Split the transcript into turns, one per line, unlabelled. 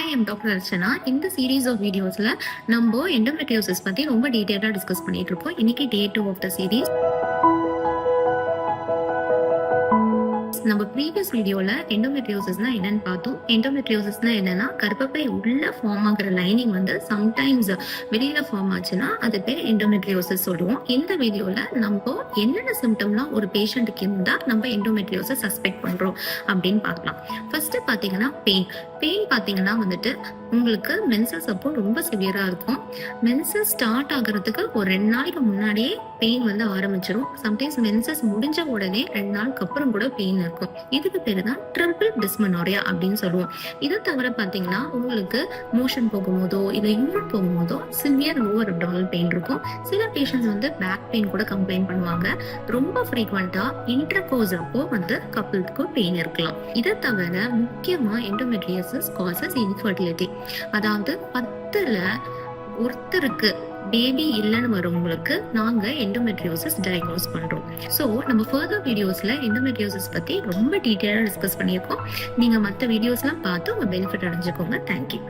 Hi, I'm Dr. Archana. இந்த series of வீடியோஸ்ல நம்ம எண்டோமெட்ரியோசிஸ் பத்தி ரொம்ப டீடைலா டிஸ்கஸ் பண்ணிட்டு இருக்கோம். இன்னைக்கு டே 2 ஆஃப் த சீரீஸ். நம்ம ப்ரீவியஸ் வீடியோல எண்டோமெட்ரியோசிஸ்னா என்னன்னு பார்த்தோம். எண்டோமெட்ரியோசிஸ்னா என்னன்னா கர்ப்பப்பை உள்ள ஃபார்ம் ஆகிற லைனிங் வந்து சம்டைம்ஸ் வெளியில ஃபார்ம் ஆச்சுன்னா அது பேர் எண்டோமெட்ரியோசிஸ் சொல்லுவோம். இந்த வீடியோல நம்ம என்னென்ன சிம்டம்லாம் ஒரு பேஷண்ட்டுக்கு இருந்தா நம்ம எண்டோமெட்ரியோசிஸ் சஸ்பெக்ட் பண்றோம் அப்படின்னு பார்க்கலாம். ஃபர்ஸ்ட் பாத்தீங்கன்னா பெயின் பாத்தீங்கன்னா வந்துட்டு உங்களுக்கு மென்சஸ் அப்போ ரொம்ப சிவியரா இருக்கும். மென்சஸ் ஸ்டார்ட் ஆகுறதுக்கு ஒரு 2 நாளைக்கு முன்னாடியே பெயின் வந்து ஆரம்பிச்சிடும். சம்டைம்ஸ் மென்சஸ் முடிஞ்ச உடனே 2 நாளுக்கு அப்புறம் கூட பெயின் இருக்கும். இதுக்கு பேரு தான் ட்ரிபிள் டிஸ்மெனோரியா அப்படின்னு சொல்லுவோம். இதை தவிர பாத்தீங்கன்னா உங்களுக்கு மோஷன் போகும்போதோ இல்ல யூரின் போகும்போதோ சிவியர் லோவர் அப்டாமினல் பெயின் இருக்கும். சில பேஷண்ட்ஸ் வந்து பேக் பெயின் கூட கம்ப்ளைண்ட் பண்ணுவாங்க. ரொம்ப ஃப்ரீக்வெண்டா இன்டர்கோர்ஸ் அப்போ வந்து கப்பிள்க்கு பெயின் இருக்கலாம். இதை தவிர முக்கியமா எண்டோமெட்ரியோசிஸ் காசஸ் இன்ஃபர்டிலிட்டி. அதாவது 10ல ஒருத்தருக்கு பேபி இல்லைன்னு வரவங்களுக்கு நாங்க எண்டோமெட்ரியோசிஸ் டயக்னோஸ் பண்றோம். ஸோ நம்ம ஃபர்தர் வீடியோஸ்ல எண்டோமெட்ரியோசிஸ் பத்தி ரொம்ப டீட்டெயிலா டிஸ்கஸ் பண்ணியிருக்கோம். நீங்க மற்ற வீடியோஸ்லாம் பார்த்து உங்க பெனிஃபிட் அடைஞ்சுக்கோங்க. தேங்க்யூ.